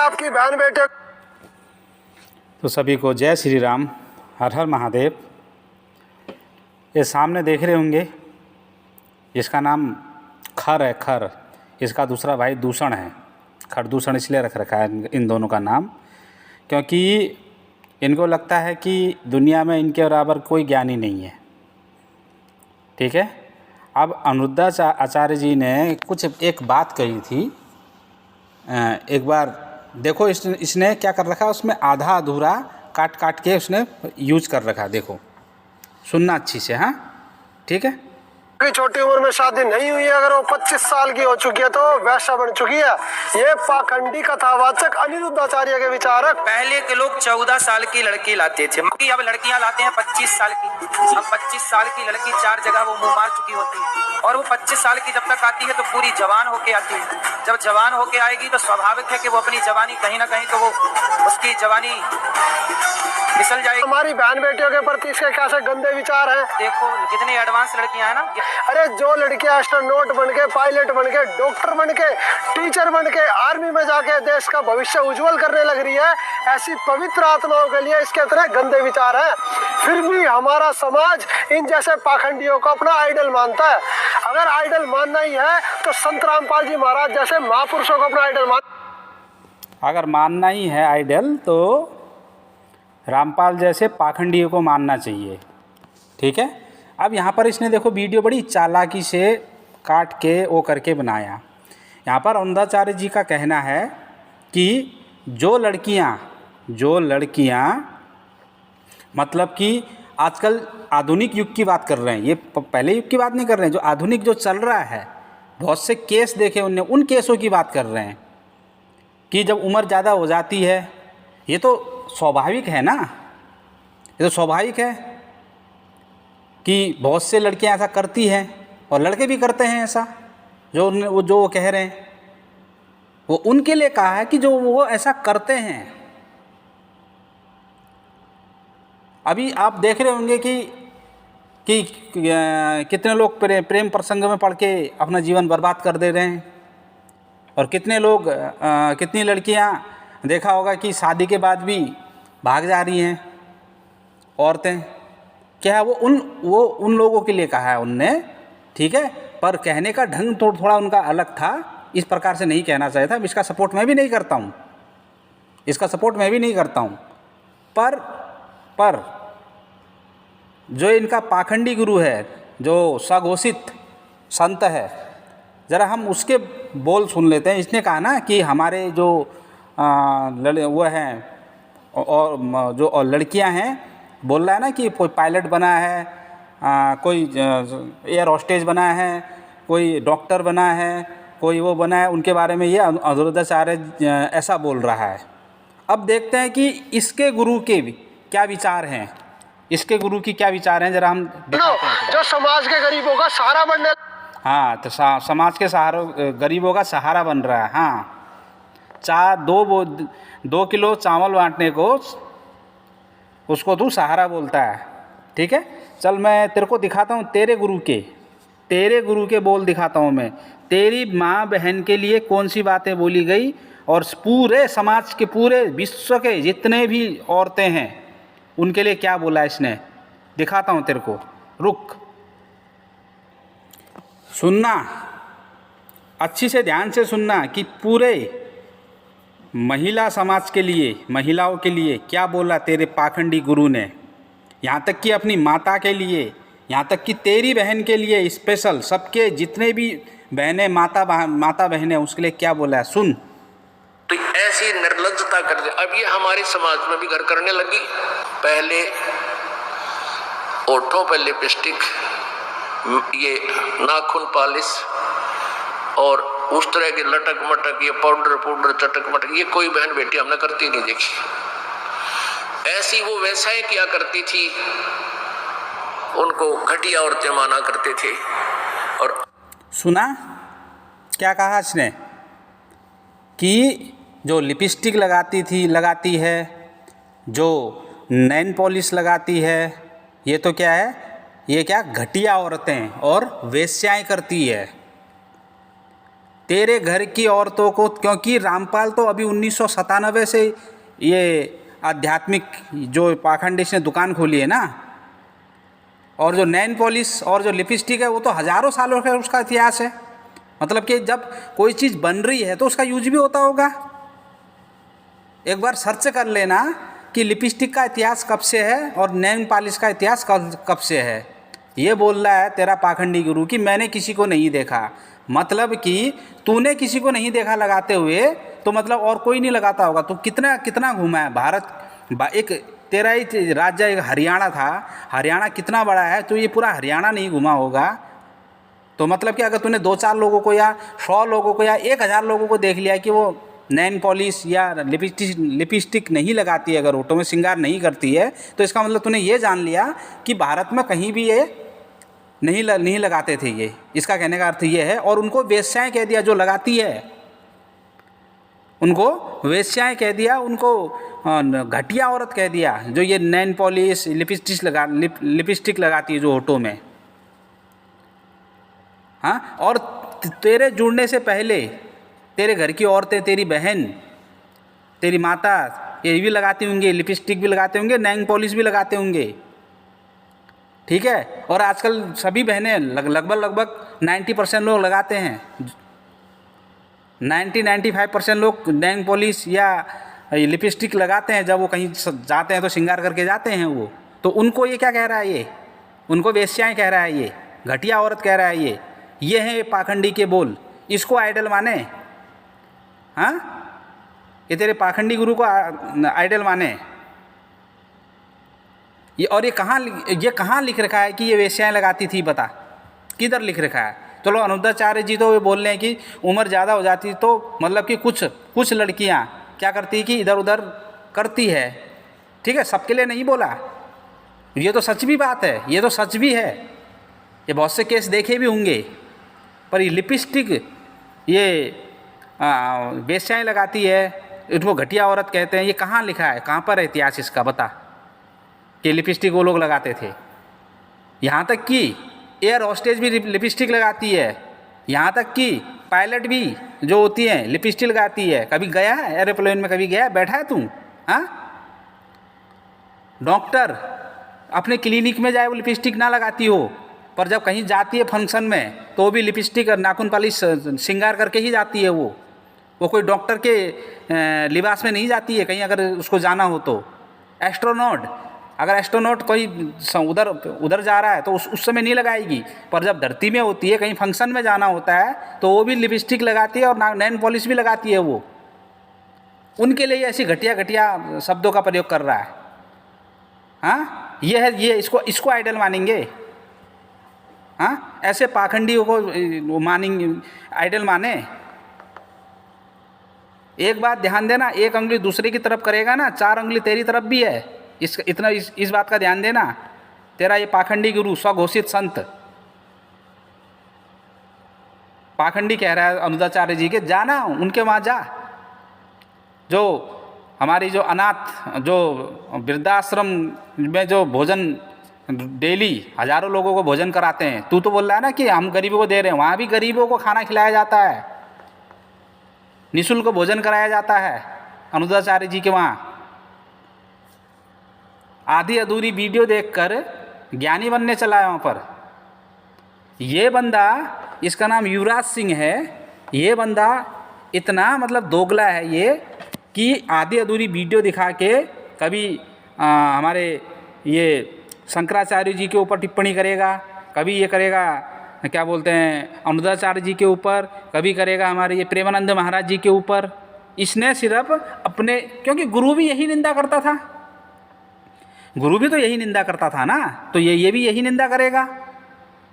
आपकी बहन बेटे। तो सभी को जय श्री राम, हर हर महादेव। ये सामने देख रहे होंगे, इसका नाम खर है, खर। इसका दूसरा भाई दूषण है। खरदूषण इसलिए रख रखा है इन दोनों का नाम, क्योंकि इनको लगता है कि दुनिया में इनके बराबर कोई ज्ञानी नहीं है। ठीक है। अब अनिरुद्धाचार्य जी ने कुछ एक बात कही थी। एक बार देखो, इसने क्या कर रखा है, उसमें आधा अधूरा काट काट के उसने यूज कर रखा है। देखो, सुनना अच्छी से। हाँ, ठीक है। छोटी उम्र में शादी नहीं हुई है, अगर वो 25 साल की हो चुकी है तो वैश्या बन चुकी है। ये पाखंडी कथावाचक अनिरुद्धाचार्य के विचारक। पहले के लोग 14 साल की लड़की लाते थे, अब लड़कियां लाते हैं 25 साल की। अब 25 साल की लड़की 4 जगह वो मुंह मार चुकी होती है, और वो 25 साल की जब तक आती है तो पूरी जवान होके आती है। जब जवान होके आएगी तो स्वाभाविक है कि वो अपनी जवानी कहीं ना कहीं तो वो उसकी जवानी फिसल जाएगी। हमारी बहन बेटियों के प्रति इसके कैसे गंदे विचार हैं। देखो कितनी एडवांस लड़कियां हैं ना। अरे जो लड़कियां एस्ट्रोनॉट बन के, पायलट बन के, डॉक्टर बन के, टीचर बन के, आर्मी में जाके देश का भविष्य उज्जवल करने लग रही है, ऐसी पवित्र आत्माओं के लिए इसके इतने गंदे विचार हैं। फिर भी हमारा समाज इन जैसे पाखंडियों को अपना आइडल मानता है। अगर आइडल मानना ही है तो संत रामपाल जी महाराज जैसे महापुरुषों को अपना आइडल अगर मानना ही है आइडल तो रामपाल जैसे पाखंडियों को मानना चाहिए। ठीक है। अब यहाँ पर इसने देखो वीडियो बड़ी चालाकी से काट के वो करके बनाया। यहाँ पर अनिरुद्धाचार्य जी का कहना है कि जो लड़कियाँ मतलब कि आजकल आधुनिक युग की बात कर रहे हैं, ये पहले युग की बात नहीं कर रहे हैं, जो आधुनिक जो चल रहा है, बहुत से केस देखे उनने, उन केसों की बात कर रहे हैं कि जब उम्र ज़्यादा हो जाती है, ये तो स्वाभाविक है ना, ये तो स्वाभाविक है कि बहुत से लड़कियां ऐसा करती हैं और लड़के भी करते हैं ऐसा। जो वो कह रहे हैं वो उनके लिए कहा है कि जो वो ऐसा करते हैं। अभी आप देख रहे होंगे कि कितने लोग प्रेम प्रसंग में पड़ के अपना जीवन बर्बाद कर दे रहे हैं, और कितने लोग कितनी लड़कियां देखा होगा कि शादी के बाद भी भाग जा रही हैं औरतें। क्या है वो उन लोगों के लिए कहा है उनने। ठीक है। पर कहने का ढंग तो थोड़ा उनका अलग था, इस प्रकार से नहीं कहना चाहिए था। इसका सपोर्ट मैं भी नहीं करता हूँ, पर जो इनका पाखंडी गुरु है, जो सघोषित संत है, ज़रा हम उसके बोल सुन लेते हैं। इसने कहा ना कि हमारे जो वो हैं और जो लड़कियां हैं, बोल रहा है ना कि कोई पायलट बना है, कोई एयर होस्टेज बना है, कोई डॉक्टर बना है, कोई वो बना है, उनके बारे में ये अनिरुद्धाचार्य ऐसा बोल रहा है। अब देखते हैं कि इसके गुरु के क्या विचार हैं, इसके गुरु की क्या विचार हैं, जरा हम दिखाते हैं। जो समाज के गरीबों का सहारा बनने, हाँ, तो समाज के गरीबों का सहारा बन रहा है। हाँ, 2 किलो चावल बांटने को उसको तू सहारा बोलता है। ठीक है। चल मैं तेरे को दिखाता हूँ, तेरे गुरु के बोल दिखाता हूँ मैं। तेरी माँ बहन के लिए कौन सी बातें बोली गई, और पूरे समाज के, पूरे विश्व के जितने भी औरतें हैं उनके लिए क्या बोला इसने, दिखाता हूँ तेरे को। रुक, सुनना अच्छी से, ध्यान से सुनना कि पूरे महिला समाज के लिए, महिलाओं के लिए क्या बोला तेरे पाखंडी गुरु ने। यहाँ तक कि अपनी माता के लिए, यहाँ तक कि तेरी बहन के लिए स्पेशल, सबके जितने भी बहनें, माता बहनें, उसके लिए क्या बोला है, सुन। तो ऐसी निर्लज्जता कर, अब ये हमारे समाज में भी घर करने लगी। पहले ओठों पर लिपस्टिक, ये नाखून पॉलिश, और उस तरह के लटक मटक, ये पाउडर चटक मटक, ये कोई बहन बेटी हमने करती नहीं देखी। ऐसी वो वैसा ही किया करती थी, उनको घटिया औरतें माना करते थे। और सुना क्या कहा इसने कि जो लिपस्टिक लगाती है, जो नेल पॉलिश लगाती है, ये तो क्या है, ये क्या घटिया औरतें और वेश्याएं करती है। तेरे घर की औरतों को, क्योंकि रामपाल तो अभी 1997 से ये आध्यात्मिक जो पाखंड इसने दुकान खोली है ना, और जो नेल पॉलिश और जो लिपस्टिक है वो तो हज़ारों सालों का उसका इतिहास है। मतलब कि जब कोई चीज़ बन रही है तो उसका यूज भी होता होगा। एक बार सर्च कर लेना कि लिपस्टिक का इतिहास कब से है और नेल पॉलिश का इतिहास कब से है। ये बोल रहा है तेरा पाखंडी गुरु कि मैंने किसी को नहीं देखा, मतलब कि तूने किसी को नहीं देखा लगाते हुए, तो मतलब और कोई नहीं लगाता होगा। तो कितना कितना घूमा है भारत। एक तेरा ही राज्य एक हरियाणा था, हरियाणा कितना बड़ा है, तो ये पूरा हरियाणा नहीं घूमा होगा। तो मतलब कि अगर तूने 2-4 लोगों को या 100 लोगों को या 1000 लोगों को देख लिया कि वो नेल पॉलिश या लिपस्टिक नहीं लगाती है, अगर होठों में श्रृंगार नहीं करती है, तो इसका मतलब तूने ये जान लिया कि भारत में कहीं भी ये नहीं लगाते थे। ये इसका कहने का अर्थ ये है। और उनको वेश्याएं कह दिया जो लगाती है, उनको वेश्याएं कह दिया, उनको घटिया औरत कह दिया जो ये नेल पॉलिश लिपस्टिक लगाती है जो होठों में। हाँ, और तेरे जुड़ने से पहले तेरे घर की औरतें, तेरी बहन, तेरी माता, ये भी लगाती होंगे, लिपस्टिक भी लगाते होंगे, नेल पॉलिश भी लगाते होंगे, ठीक है। और आजकल सभी बहनें लगभग 90% लोग लगाते हैं, 90-95% लोग नेल पॉलिश या लिपस्टिक लगाते हैं। जब वो कहीं जाते हैं तो श्रृंगार करके जाते हैं वो। तो उनको ये क्या कह रहा है, ये उनको वेश्याएं कह रहा है, ये घटिया औरत कह रहा है। ये हैं पाखंडी के बोल, इसको आइडल माने। हाँ, ये तेरे पाखंडी गुरु को आइडल माने। ये और ये कहाँ लिख रखा है कि ये वेश्याएं लगाती थी, बता किधर लिख रखा है। चलो अनुद्धाचार्य जी तो ये बोल रहे हैं कि उम्र ज़्यादा हो जाती तो मतलब कि कुछ लड़कियां क्या करती कि इधर उधर करती है, ठीक है, सबके लिए नहीं बोला। ये तो सच भी बात है, ये तो सच भी है, ये बहुत से केस देखे भी होंगे। पर ये लिपस्टिक ये वेश्याएं लगाती है, इनको घटिया औरत कहते हैं, ये कहाँ लिखा है, कहाँ पर है इतिहास इसका, बता कि लिपस्टिक वो लोग लगाते थे। यहाँ तक कि एयर होस्टेज भी लिपस्टिक लगाती है, यहाँ तक कि पायलट भी जो होती हैं लिपस्टिक लगाती है। कभी गया है एरोप्लेन में, कभी गया बैठा है तू? हाँ, डॉक्टर अपने क्लिनिक में जाए वो लिपस्टिक ना लगाती हो, पर जब कहीं जाती है फंक्शन में तो वो भी लिपस्टिक और नाखून पॉलिश श्रृंगार करके ही जाती है। वो कोई डॉक्टर के लिबास में नहीं जाती है कहीं अगर उसको जाना हो तो। एस्ट्रोनॉट, अगर एस्ट्रोनॉट कोई उधर जा रहा है तो उस समय नहीं लगाएगी, पर जब धरती में होती है, कहीं फंक्शन में जाना होता है तो वो भी लिपस्टिक लगाती है और नेल पॉलिश भी लगाती है। वो उनके लिए ऐसी घटिया शब्दों का प्रयोग कर रहा है। हाँ, ये है, ये इसको आइडल मानेंगे। हाँ, ऐसे पाखंडियों को मानेंगे, आइडल माने। एक बात ध्यान देना, एक उंगली दूसरे की तरफ करेगा ना, 4 उंगली तेरी तरफ भी है। इस बात का ध्यान देना। तेरा ये पाखंडी गुरु, स्वघोषित संत पाखंडी कह रहा है अनुद्धाचार्य जी के, जाना उनके वहाँ जा। जो हमारी जो अनाथ, जो वृद्धाश्रम में जो भोजन डेली हजारों लोगों को भोजन कराते हैं, तू तो बोल रहा है ना कि हम गरीबों को दे रहे हैं, वहाँ भी गरीबों को खाना खिलाया जाता है, निःशुल्क भोजन कराया जाता है अनुद्धाचार्य जी के वहाँ। आधी अधूरी वीडियो देखकर ज्ञानी बनने चला है वहाँ पर। ये बंदा, इसका नाम युवराज सिंह है, ये बंदा इतना मतलब दोगला है ये कि आधी अधूरी वीडियो दिखा के कभी हमारे ये शंकराचार्य जी के ऊपर टिप्पणी करेगा, कभी ये करेगा क्या बोलते हैं अनुद्धाचार्य जी के ऊपर, कभी करेगा हमारे ये प्रेमानंद महाराज जी के ऊपर। इसने सिर्फ अपने, क्योंकि गुरु भी यही निंदा करता था, गुरु भी तो यही निंदा करता था ना, तो ये भी यही निंदा करेगा।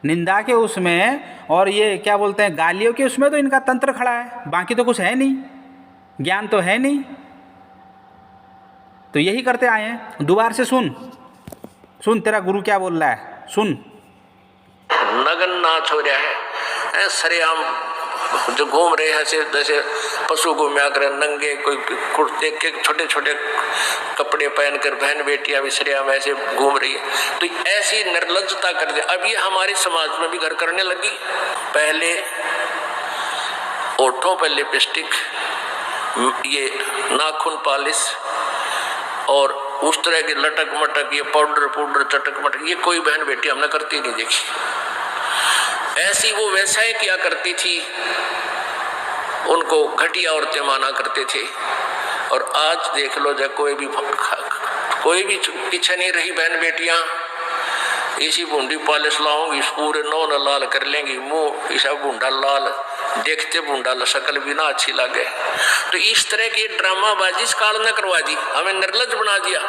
निंदा के उसमें और ये क्या बोलते हैं गालियों के उसमें तो इनका तंत्र खड़ा है, बाकी तो कुछ है नहीं, ज्ञान तो है नहीं, तो यही करते आए हैं। दोबारा से सुन तेरा गुरु क्या बोल रहा है, सुन। नगन नाच हो रहा है, सरेआम जो घूम रहे हैं जैसे पशु घूमया कर, नंगे, कोई कुर्ते के छोटे छोटे कपड़े पहनकर बहन बेटियां भी सरेआम ऐसे घूम रही है। तो ऐसी निर्लज्जता कर दे, अब ये हमारे समाज में भी घर करने लगी। पहले होठों पर लिपस्टिक, ये नाखून पॉलिश और उस तरह के लटक मटक, ये पाउडर चटक मटक, ये कोई बहन बेटी हमने करती नहीं देखी। ऐसी वो वैसा ही किया करती थी, उनको घटिया औरतें माना करते थे। और आज देख लो, जब कोई भी पीछे नहीं रही बहन बेटियां, इसी बूंदी पॉलिश लाऊंगी, इस पूरे नौ न लाल कर लेंगी, मुंह ऐसा बूंदा लाल, देखते बूंदा शक्ल भी ना अच्छी लगे। तो इस तरह की ड्रामाबाजी इस काल ने करवा दी, हमें निर्लज बना दिया।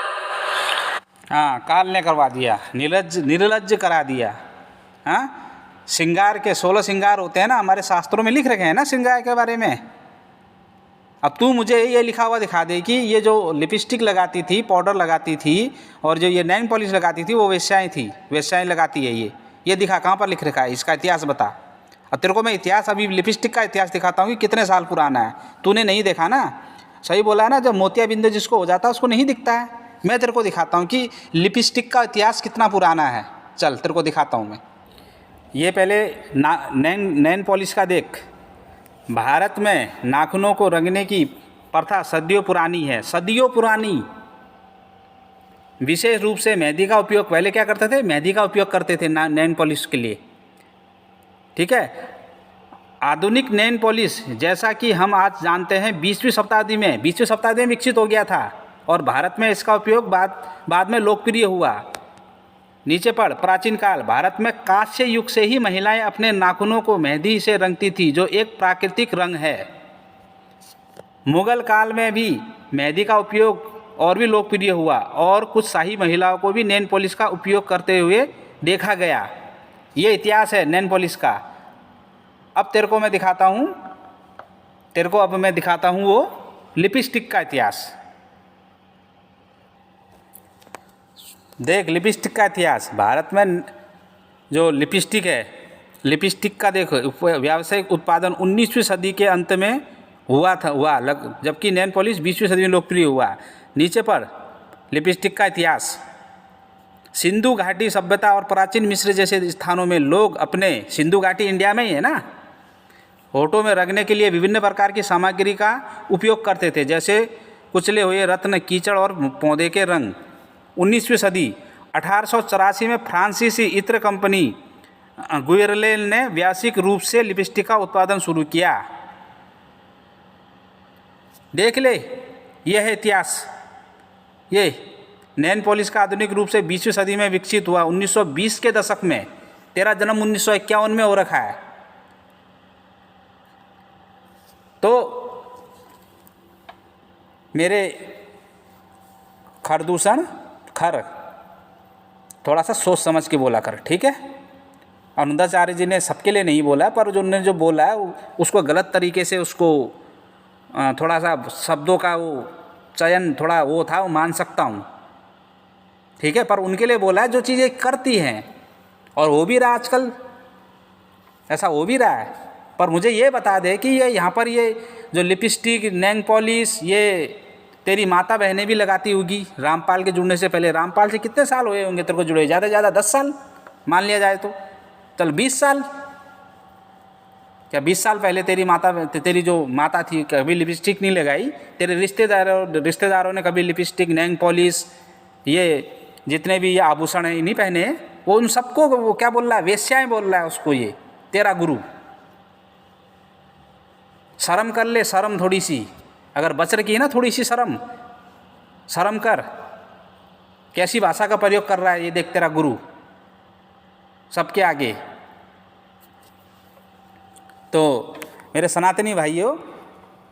हाँ, काल ने करवा दिया, निर्लज करा दिया। हाँ, श्रृंगार के 16 श्रृंगार होते हैं ना, हमारे शास्त्रों में लिख रखे हैं ना श्रृंगार के बारे में। अब तू मुझे ये लिखा हुआ दिखा दे कि ये जो लिपस्टिक लगाती थी, पाउडर लगाती थी और जो ये नेल पॉलिश लगाती थी, वो वेश्याएं थी, वेश्याएं लगाती है ये दिखा, कहाँ पर लिख रखा है, इसका इतिहास बता। अब तेरे को मैं इतिहास, अभी लिपस्टिक का इतिहास दिखाता हूँ कि कितने साल पुराना है। तूने नहीं देखा ना, सही बोला है ना, जब मोतियाबिंद जिसको हो जाता है उसको नहीं दिखता है। मैं तेरे को दिखाता हूँ कि लिपस्टिक का इतिहास कितना पुराना है। चल तेरे को दिखाता हूँ मैं। ये पहले नैन पॉलिश का देख। भारत में नाखूनों को रंगने की प्रथा सदियों पुरानी है, सदियों पुरानी। विशेष रूप से मेहंदी का उपयोग, पहले क्या करते थे, मेहंदी का उपयोग करते थे नैन पॉलिश के लिए। ठीक है, आधुनिक नैन पॉलिश जैसा कि हम आज जानते हैं 20वीं शताब्दी में विकसित हो गया था और भारत में इसका उपयोग बाद में लोकप्रिय हुआ। नीचे पढ़। प्राचीन काल भारत में कांस्य युग से ही महिलाएं अपने नाखूनों को मेहंदी से रंगती थी, जो एक प्राकृतिक रंग है। मुगल काल में भी मेहंदी का उपयोग और भी लोकप्रिय हुआ और कुछ शाही महिलाओं को भी नेल पॉलिश का उपयोग करते हुए देखा गया। ये इतिहास है नेल पॉलिश का। अब तेरे को मैं दिखाता हूँ वो लिपस्टिक का इतिहास। देख, लिपस्टिक का इतिहास। भारत में जो लिपस्टिक है, लिपस्टिक का देखो व्यावसायिक उत्पादन 19वीं सदी के अंत में हुआ, जबकि नेल पॉलिश 20वीं सदी में लोकप्रिय हुआ। नीचे पर लिपस्टिक का इतिहास। सिंधु घाटी सभ्यता और प्राचीन मिस्र जैसे स्थानों में लोग अपने, सिंधु घाटी इंडिया में ही है ना, होठों में रंगने के लिए विभिन्न प्रकार की सामग्री का उपयोग करते थे, जैसे कुचले हुए रत्न, कीचड़ और पौधे के रंग। 19वीं सदी 1884 में फ्रांसीसी इत्र कंपनी गुयरलेल ने व्यावसायिक रूप से लिपस्टिक का उत्पादन शुरू किया। देख ले, यह है इतिहास। ये नेल पॉलिश का आधुनिक रूप से 20वीं सदी में विकसित हुआ 1920 के दशक में। तेरा जन्म 1951 में हो रखा है। तो मेरे खरदूषण थोड़ा सा सोच समझ के बोला कर, ठीक है। अनुदाचार्य जी ने सबके लिए नहीं बोला, पर उन्होंने जो बोला है उसको गलत तरीके से, उसको थोड़ा सा शब्दों का वो चयन थोड़ा वो था, वो मान सकता हूँ, ठीक है। पर उनके लिए बोला है जो चीज़ें करती हैं, और हो भी रहा आजकल, ऐसा हो भी रहा है। पर मुझे ये बता दे कि ये यहाँ पर ये जो लिपस्टिक, नेल पॉलिश, ये तेरी माता बहनें भी लगाती होगी रामपाल के जुड़ने से पहले। रामपाल से कितने साल हुए होंगे तेरे को जुड़े? ज़्यादा से ज़्यादा 10 साल मान लिया जाए तो। चल 20 साल, क्या 20 साल पहले तेरी जो माता थी कभी लिपस्टिक नहीं लगाई? तेरे रिश्तेदारों ने कभी लिपस्टिक, नेल पॉलिश, ये जितने भी ये आभूषण हैं नहीं पहने? वो उन सबको वो क्या बोल रहा है? वेश्याएं बोल रहा है उसको, ये तेरा गुरु। शर्म कर ले, शर्म थोड़ी सी, अगर बच रखी है ना थोड़ी सी शर्म कर। कैसी भाषा का प्रयोग कर रहा है ये देख तेरा गुरु सबके आगे। तो मेरे सनातनी भाइयों,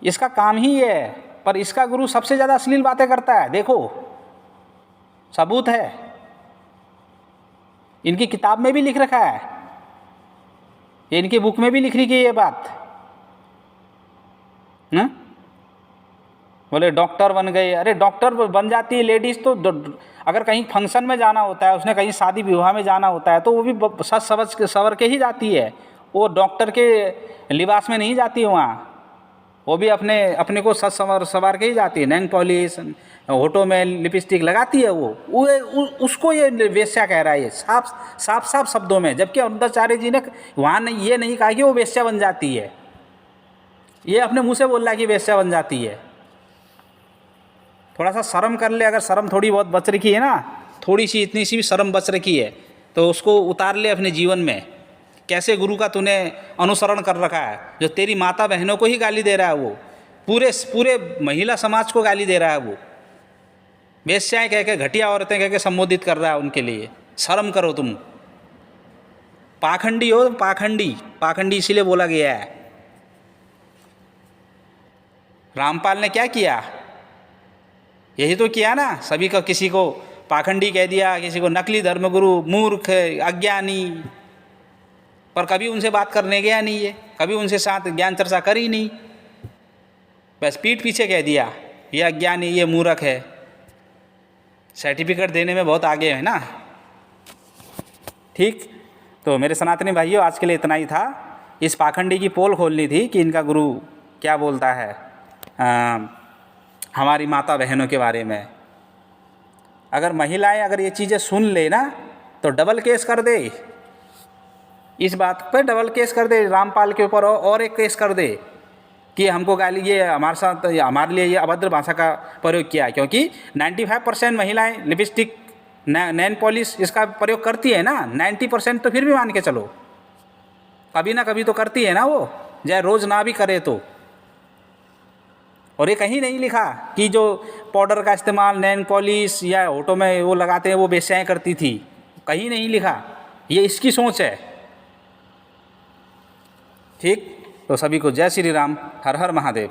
इसका काम ही ये है, पर इसका गुरु सबसे ज़्यादा अश्लील बातें करता है। देखो, सबूत है, इनकी किताब में भी लिख रखा है, ये इनकी बुक में भी लिख रही है ये बात। बोले डॉक्टर बन गए। अरे डॉक्टर बन जाती है लेडीज़ तो अगर कहीं फंक्शन में जाना होता है, उसने कहीं शादी विवाह में जाना होता है, तो वो भी सच सवर के ही जाती है। वो डॉक्टर के लिबास में नहीं जाती है वहाँ, वो भी अपने को सच सवार के ही जाती है। नेल पॉलिश, होठों में लिपस्टिक लगाती है वो उसको ये वेश्या कह रहा है, ये साफ शब्दों में। जबकि अनुदाचार्य जी ने वहाँ ये नहीं कहा कि वो वेश्या बन जाती है। ये अपने मुंह से बोल रहा है कि वेश्या बन जाती है। थोड़ा सा शर्म कर ले, अगर शर्म थोड़ी बहुत बच रखी है ना, थोड़ी सी इतनी सी भी शर्म बच रखी है तो उसको उतार ले अपने जीवन में। कैसे गुरु का तूने अनुसरण कर रखा है, जो तेरी माता बहनों को ही गाली दे रहा है, वो पूरे महिला समाज को गाली दे रहा है, वो वेश्याएं कह के, घटिया औरतें कह के संबोधित कर रहा है उनके लिए। शर्म करो तुम, पाखंडी हो, पाखंडी इसीलिए बोला गया है। रामपाल ने क्या किया, यही तो किया ना, सभी को, किसी को पाखंडी कह दिया, किसी को नकली धर्मगुरु, मूर्ख, अज्ञानी, पर कभी उनसे बात करने गया नहीं है, कभी उनसे साथ ज्ञान चर्चा करी नहीं, बस पीठ पीछे कह दिया ये अज्ञानी, ये मूर्ख है। सर्टिफिकेट देने में बहुत आगे है ना। ठीक, तो मेरे सनातनी भाइयों, आज के लिए इतना ही था। इस पाखंडी की पोल खोलनी थी कि इनका गुरु क्या बोलता है हमारी माता बहनों के बारे में। अगर महिलाएं अगर ये चीज़ें सुन ले ना तो डबल केस कर दे, इस बात पर डबल केस कर दे, रामपाल के ऊपर और एक केस कर दे कि हमको गाली, ये हमारे साथ, हमारे लिए ये अभद्र भाषा का प्रयोग किया। क्योंकि 95% महिलाएं लिपस्टिक, नेल पॉलिश इसका प्रयोग करती है ना, 90% तो फिर भी मान के चलो, कभी ना कभी तो करती है ना वो, चाहे रोज़ ना भी करे तो। और ये कहीं नहीं लिखा कि जो पाउडर का इस्तेमाल, नेल पॉलिश या होठों में वो लगाते हैं वो वेश्याएं करती थी, कहीं नहीं लिखा, ये इसकी सोच है। ठीक, तो सभी को जय श्री राम, हर हर महादेव।